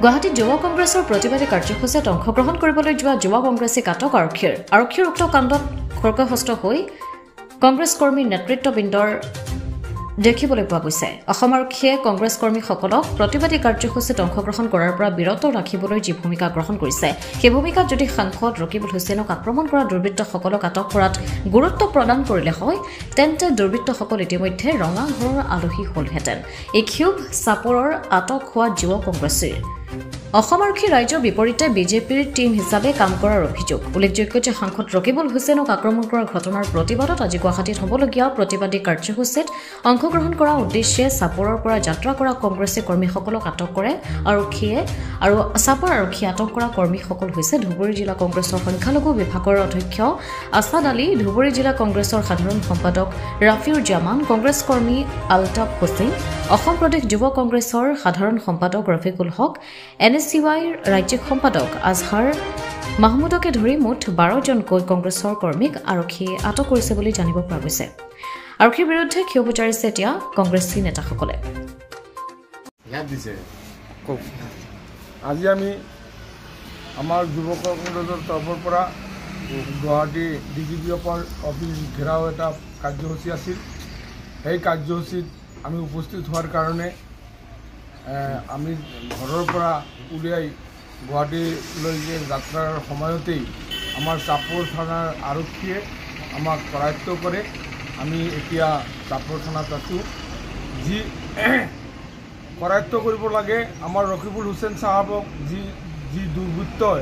গুৱাহাটীত যুৱ কংগ্ৰেছৰ প্ৰতিবাদী কাৰ্যসূচীত অংশগ্ৰহণ কৰিবলৈ যোৱা যুৱ কংগ্ৰেছী কাটক আৰক্ষীৰ উক্ত কাণ্ডত খৰ্গহস্ত হৈ কংগ্ৰেছ কৰ্মীৰ নেতৃত্ববৃন্দৰ দেখিবলৈ পোৱা গৈছে। অসম আৰক্ষীয়ে কংগ্ৰেছ কৰ্মীসকলক প্ৰতিবাদী কাৰ্যসূচীত অংশগ্ৰহণ কৰাৰ পৰা বিৰত ৰাখিবলৈ যি ভূমিকা গ্ৰহণ কৰিছে, সেই ভূমিকাত যদি সাংসদ ৰকিবুল হুছেইনক আক্ৰমণ কৰা দুৰ্বৃত্তসকলক আটক কৰাত গুৰুত্ব প্ৰদান কৰিলে হয়, তেন্তে দুৰ্বৃত্তসকল ইতিমধ্যে ৰঙা ঘৰৰ আলহী হ'লহেঁতেন। এই ক্ষোভ চাপৰৰ আটক হোৱা যুৱ কংগ্ৰেছীৰ। অসম আৰক্ষী ৰাজ্যৰ বিপৰীতে বিজেপিৰ টীম হিচাপে কাম কৰাৰ অভিযোগ। উল্লেখযোগ্য যে সাংসদ ৰকিবুল হুছেইনক আক্ৰমণ কৰাৰ ঘটনাৰ প্ৰতিবাদত আজি গুৱাহাটীত হ'বলগীয়া প্ৰতিবাদী কাৰ্যসূচীত অংশগ্ৰহণ কৰাৰ উদ্দেশ্যে চাপৰৰ পৰা যাত্ৰা কৰা কংগ্ৰেছী কৰ্মীসকলক আটক কৰে আৰক্ষীয়ে। আৰু চাপৰ আৰক্ষীয়ে আটক কৰা কৰ্মীসকল হৈছে ধুবুৰী জিলা কংগ্ৰেছৰ সংখ্যালঘু বিভাগৰ অধ্যক্ষ আছাদ আলী, ধুবুৰী জিলা কংগ্ৰেছৰ সাধাৰণ সম্পাদক ৰাফিউৰ জামান, কংগ্ৰেছ কৰ্মী আলতাফ হুছেইন, অসম প্ৰদেশ যুৱ কংগ্ৰেছৰ সাধাৰণ সম্পাদক ৰফিকুল হক, NSCYৰ ৰাজ্যিক সম্পাদক আজহাৰ মাহমুদকে ধৰি মুঠ 12জনকৈ কংগ্ৰেছৰ কৰ্মীক আৰক্ষীয়ে আটক কৰিছে বুলি জানিব পৰা গৈছে। আৰক্ষীৰ বিৰুদ্ধে ক্ষোভ উচ্চাৰিছে এতিয়া কংগ্ৰেছী নেতাসকলে। আজি আমি আমাৰ যুৱ কংগ্ৰেছৰ তৰফৰ পৰা গুৱাহাটী DGP অফিচ ঘেৰাও এটা কাৰ্যসূচী আছিল। সেই কাৰ্যসূচীত আমি উপস্থিত হোৱাৰ কাৰণে আমি ঘৰৰ পৰা উলিয়াই গুৱাহাটীলৈকে যাত্ৰাৰ সময়তেই আমাৰ চাপৰ থানাৰ আৰক্ষীয়ে আমাক কৰায়ত্ব কৰে। আমি এতিয়া চাপৰ থানাত আছোঁ। যি কৰায়ত্ব কৰিব লাগে, আমাৰ ৰকিবুল হুছেইন চাহাবক যি দুৰ্বৃত্তই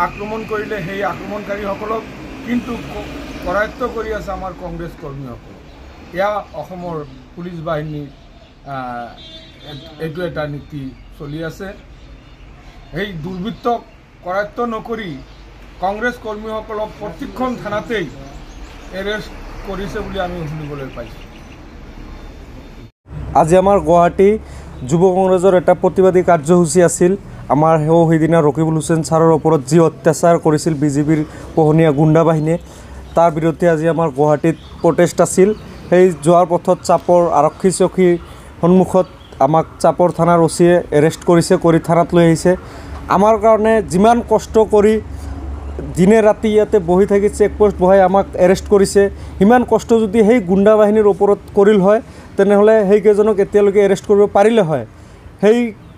আক্ৰমণ কৰিলে, সেই আক্ৰমণকাৰীসকলক কিন্তু কৰায়ত্ব কৰি আছে আমাৰ কংগ্ৰেছ কৰ্মীসকল। এয়া অসমৰ পুলিচ বাহিনীৰ এইটো এটা নীতি চলি আছে। সেই দুৰ্বৃত্তক কৰায়ত্ব নকৰি কংগ্ৰেছ কৰ্মীসকলক প্ৰতিখন থানাতেই এৰেষ্ট কৰিছে বুলি আমি শুনিবলৈ পাইছোঁ। আজি আমাৰ গুৱাহাটী যুৱ কংগ্ৰেছৰ এটা প্ৰতিবাদী কাৰ্যসূচী আছিল। আমাৰ সেইদিনা ৰকিবুল হুছেইন ছাৰৰ ওপৰত যি অত্যাচাৰ কৰিছিল বিজেপিৰ পোহনীয়া গুণ্ডা বাহিনীয়ে, তাৰ বিৰুদ্ধে আজি আমাৰ গুৱাহাটীত প্ৰটেষ্ট আছিল। সেই যোৱাৰ পথত চাপৰ আৰক্ষী চকীৰ সন্মুখত আমাক চাপৰ থানাৰ OCয়ে এৰেষ্ট কৰি থানাত লৈ আহিছে। আমাৰ কাৰণে যিমান কষ্ট কৰি দিনে ৰাতি ইয়াতে বহি থাকি চেকপোষ্ট বহাই আমাক এৰেষ্ট কৰিছে, সিমান কষ্ট যদি সেই গুণ্ডা বাহিনীৰ ওপৰত কৰিল হয়, তেনেহ'লে সেইকেইজনক এতিয়ালৈকে এৰেষ্ট কৰিব পাৰিলে হয়। সেই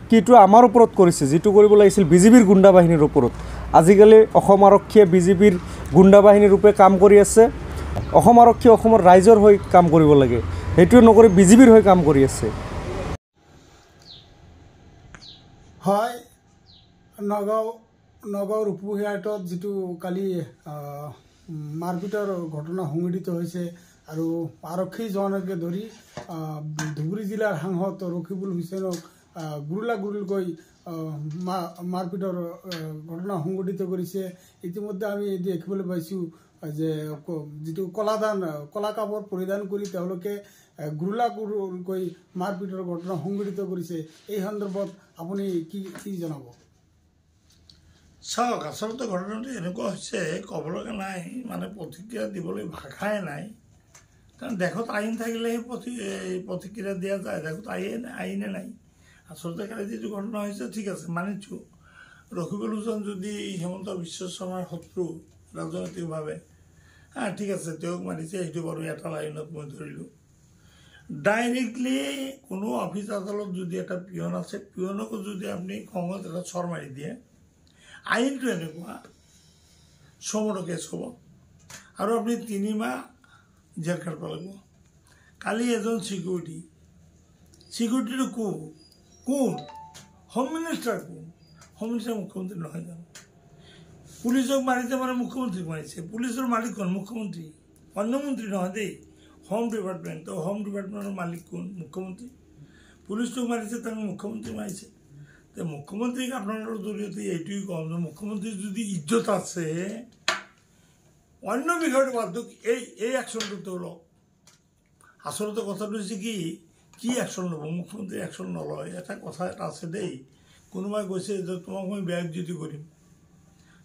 কিটো আমাৰ ওপৰত কৰিছে, যিটো কৰিব লাগিছিল বিজেপিৰ গুণ্ডা বাহিনীৰ ওপৰত। আজিকালি অসম আৰক্ষীয়ে বিজেপিৰ গুণ্ডা বাহিনীৰ ৰূপে কাম কৰি আছে। অসম আৰক্ষীয়ে অসমৰ ৰাইজৰ হৈ কাম কৰিব লাগে, সেইটোৱে নকৰি বিজেপিৰ হৈ কাম কৰি আছে। হয়, নগাঁও ৰূপহীহাটত যিটো কালি মাৰপিটৰ ঘটনা সংঘটিত হৈছে আৰু আৰক্ষী জোৱানকে ধৰি ধুবুৰী জিলাৰ সাংসদ ৰকিবুল হুছেইনক গুৰুলাগুৰুলকৈ মাৰপিটৰ ঘটনা সংঘটিত কৰিছে। ইতিমধ্যে আমি দেখিবলৈ পাইছোঁ যে যিটো কলা কাপোৰ পৰিধান কৰি তেওঁলোকে গুৰুলাগুৰুলকৈ মাৰপিটৰ ঘটনা সংঘটিত কৰিছে। এই সন্দৰ্ভত আপুনি কি জনাব? চাওক, আচলতে ঘটনাটো এনেকুৱা হৈছে, ক'ব লগা নাই, মানে প্ৰতিক্ৰিয়া দিবলৈ ভাষাই নাই। কাৰণ দেশত আইন থাকিলেহে প্ৰতিক্ৰিয়া দিয়া যায়, দেশত আইনে নাই। আচলতে কালি যিটো ঘটনা হৈছে, ঠিক আছে, মানিছোঁ, ৰকিবুল হুছেইন যদি হিমন্ত বিশ্ব শৰ্মাৰ শত্ৰু ৰাজনৈতিকভাৱে, ঠিক আছে, তেওঁক মাৰিছে, সেইটো বাৰু এটা লাইনত মই ধৰিলোঁ। ডাইৰেক্টলি কোনো অফিচ আদালত যদি এটা পিয়ন আছে, পিয়নকো যদি আপুনি খঙত এটা চৰ মাৰি দিয়ে, আইনটো এনেকুৱা চমৰো কেছ হ'ব আৰু আপুনি 3 মাহ জেল খাটিব লাগিব। কালি এজন চিকিউৰিটিটো কোন? হোম মিনিষ্টাৰ কোন? হোম মিনিষ্টাৰ মুখ্যমন্ত্ৰী নহয় জানো? পুলিচক মাৰিছে মানে মুখ্যমন্ত্ৰীক মাৰিছে। পুলিচৰ মালিক কোন? মুখ্যমন্ত্ৰী, অন্য মন্ত্ৰী নহয় দেই। হোম ডিপাৰ্টমেণ্ট, তো হোম ডিপাৰ্টমেণ্টৰ মালিক কোন? মুখ্যমন্ত্ৰী। পুলিচটোক মাৰিছে, তাক মুখ্যমন্ত্ৰী মাৰিছে। তো মুখ্যমন্ত্ৰীক আপোনালোকৰ জৰিয়তে এইটোৱেই কওঁ যে মুখ্যমন্ত্ৰীৰ যদি ইজ্জত আছে, অন্য বিষয়টো বাদ দিয়ক, এই একশ্যনটো তেওঁ লওক। আচলতে কথাটো হৈছে কি একশ্যন ল'ব? মুখ্যমন্ত্ৰী একশ্যন নলয়। এটা কথা এটা আছে দেই, কোনোবাই কৈছে যে তোমাক মই বেয়া ইজ্জতি কৰিম,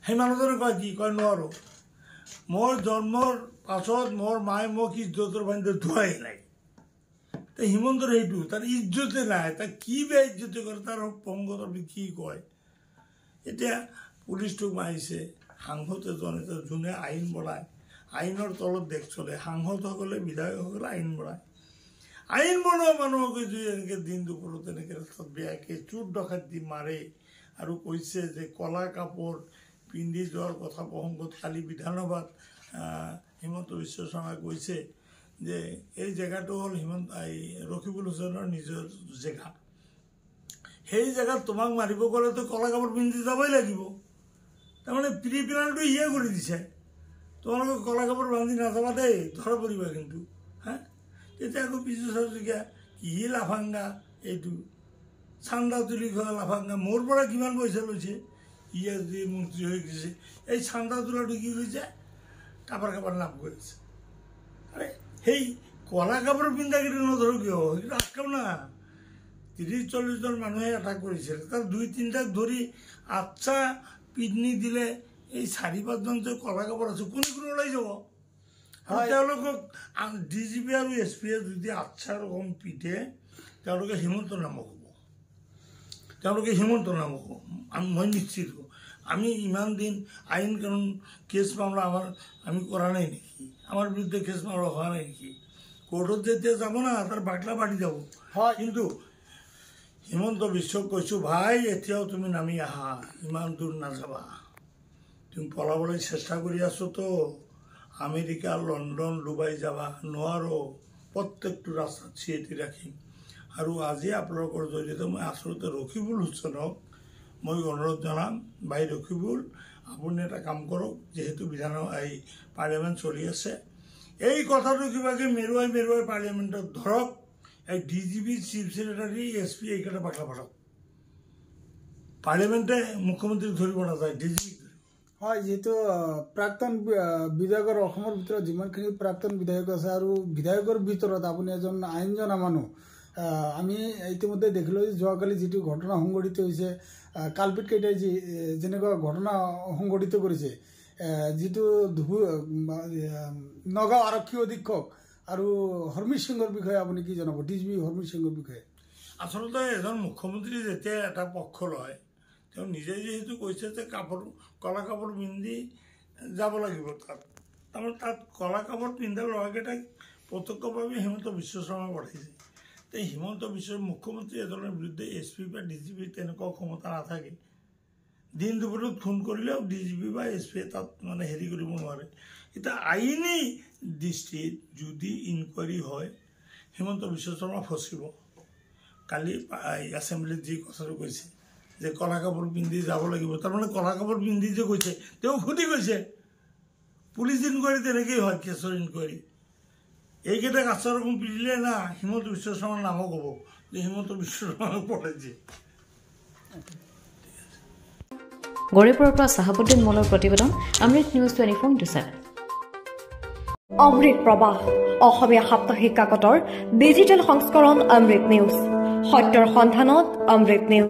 সেই মানুহজনে কয় নোৱাৰোঁ। মোৰ জন্মৰ পাছত মোৰ মায়ে মোক ইজ্জতৰ বান্ধি ধোৱাই নাই। হিমন্তৰ সেইটো তাৰ ইজ্জতে নাই, তাক কি বেয়া ইজ্জতে কৰে, তাৰ পংগত কি কয়। এতিয়া পুলিচটোক মাৰিছে, সাংসদ এজন যোনে আইন বনায়, আইনৰ তলত দেশ চলে, সাংসদসকলে বিধায়কসকলে আইন বনায়। আইন বনোৱা মানুহকে যদি এনেকৈ দিন দুপৰত এনেকৈ ৰাস্তাত বেয়াকৈ চোৰ ডকাইত মাৰে আৰু কৈছে যে কলা কাপোৰ পিন্ধি যোৱাৰ কথা প্ৰসংগত কালি বিধানসভাত হিমন্ত বিশ্ব শৰ্মাই কৈছে যে এই জেগাটো হ'ল ৰকিবুল হুছেইনৰ নিজৰ জেগা, সেই জেগাত তোমাক মাৰিব গ'লেতো কলা কাপোৰ পিন্ধি যাবই লাগিব। তাৰমানে প্ৰিপ্লেনটো ইয়ে কৰি দিছে, তোমালোকে কলা কাপোৰ বান্ধি নাযাবা দেই, ধৰা পৰিবা কিন্তু। হা, তেতিয়া আকৌ পিছু চাবলগীয়া কি লাফাংগা, এইটো চান্দা তুলি খোৱা লাফাংগা, মোৰ পৰা কিমান পইচা লৈছে, ইয়ে যি মন্ত্ৰী হৈ গৈছে, এই চান্দা তোলাটো কি হৈছে, কাবাৰ কাবাৰ নাম কৰিছে। আৰে সেই কলা কাপোৰ পিন্ধাকেইটা নধৰো কিয়, সেইটো আটকাও না। 30-40 জন মানুহে এটাক কৰিছিল, তাত 2-3টাক ধৰি 8টা পিটনি দিলে, এই 4-5জন যে কলা কাপোৰ আছে কোনে ওলাই যাব। আৰু তেওঁলোকক DGP আৰু SPয়ে যদি 8টা ৰকম পিটে, তেওঁলোকে হিমন্ত নামক হ'ব, তেওঁলোকে হিমন্ত নামক হ'ব, মই নিশ্চিত। আমি ইমান দিন আইন কানুন কেছ মামলা আমি কৰা নাই নেকি, আমাৰ বিৰুদ্ধে কেছ মামলা হোৱা নাই নেকি? কোৰ্টত যেতিয়া যাব না তাৰ বাকলা পাতি যাব। কিন্তু হিমন্ত বিশ্বক কৈছোঁ, ভাই এতিয়াও তুমি নামি আহা, ইমান দূৰ নাযাবা, তুমি পলাবলৈ চেষ্টা কৰি আছো তো, আমেৰিকা, লণ্ডন, ডুবাই যাবা নোৱাৰো, প্ৰত্যেকটো ৰাস্তাত চিএটি ৰাখিম। আৰু আজি আপোনালোকৰ জৰিয়তে মই আচলতে ৰকিবুল হুছেইনক মই অনুৰোধ জনাম, ভাই ৰকিবুল, আপুনি এটা কাম কৰক, যিহেতু পাৰ্লিয়ামেণ্ট চলি আছে, এই কথাটো কিবাকে মেৰুৱাই পাৰ্লিয়ামেণ্টত ধৰক, এই DGP, চিফ ছেক্ৰেটাৰী, SP এইকেইটা বাকলা পাঠক। পাৰ্লিয়ামেণ্টে মুখ্যমন্ত্ৰীক ধৰিব নাযায়, DGP হয়। যিহেতু প্ৰাক্তন বিধায়কৰ অসমৰ ভিতৰত যিমানখিনি প্ৰাক্তন বিধায়ক আছে আৰু বিধায়কৰ ভিতৰত আপুনি এজন আইন জনা মানুহ, আমি ইতিমধ্যে দেখিলোঁ যোৱাকালি যিটো ঘটনা সংঘটিত হৈছে, কালপিতকেইটাই যেনেকুৱা ঘটনা সংঘটিত কৰিছে, যিটো নগাঁও আৰক্ষী অধীক্ষক আৰু হৰমিত সিঙৰ বিষয়ে আপুনি কি জনাব, DGP হৰমিত সিঙৰ বিষয়ে? আচলতে এজন মুখ্যমন্ত্ৰী যেতিয়া এটা পক্ষ লয়, তেওঁ নিজে যিহেতু কৈছে যে কলা কাপোৰ পিন্ধি যাব লাগিব, তাৰমানে তাত কলা কাপোৰ পিন্ধা ল'ৰাকেইটাক প্ৰত্যক্ষভাৱে হিমন্ত বিশ্ব শৰ্মাই পঠাইছে। এই হিমন্ত বিশ্ব মুখ্যমন্ত্ৰী এজনৰ বিৰুদ্ধে SP বা DGP তেনেকুৱা ক্ষমতা নাথাকে। দিন দুপৰত ফোন কৰিলেও DGP বা SPয়ে তাত মানে হেৰি কৰিব নোৱাৰে। এতিয়া আইনী দৃষ্টিত যদি ইনকুৱাৰী হয়, হিমন্ত বিশ্ব শৰ্মা ফচিব। কালি এছেম্বলিত যি কথাটো কৈছে যে কলা কাপোৰ পিন্ধি যাব লাগিব, তাৰমানে কলা কাপোৰ পিন্ধি যে কৈছে তেওঁ সুধি কৈছে। পুলিচ ইনকুৱাৰী তেনেকেই হয়, কেছৰ ইনকুৱাৰী। এইকেইটাক 8টা ৰকম পিন্ধিলে না হিমন্ত বিশ্ব শৰ্মাৰ নামো ক'ব যে হিমন্ত বিশ্ব শৰ্মাক পঠাইছে। গৌৰীপুৰৰ পৰা চাহাবুদ্দিন মলৰ প্ৰতিবেদন, অমৃত নিউজ 24/7। অমৃত প্ৰবাহ অসমীয়া সাপ্তাহিক কাকতৰ ডিজিটেল সংস্কৰণ অমৃত নিউজ, সত্যৰ সন্ধানত অমৃত নিউজ।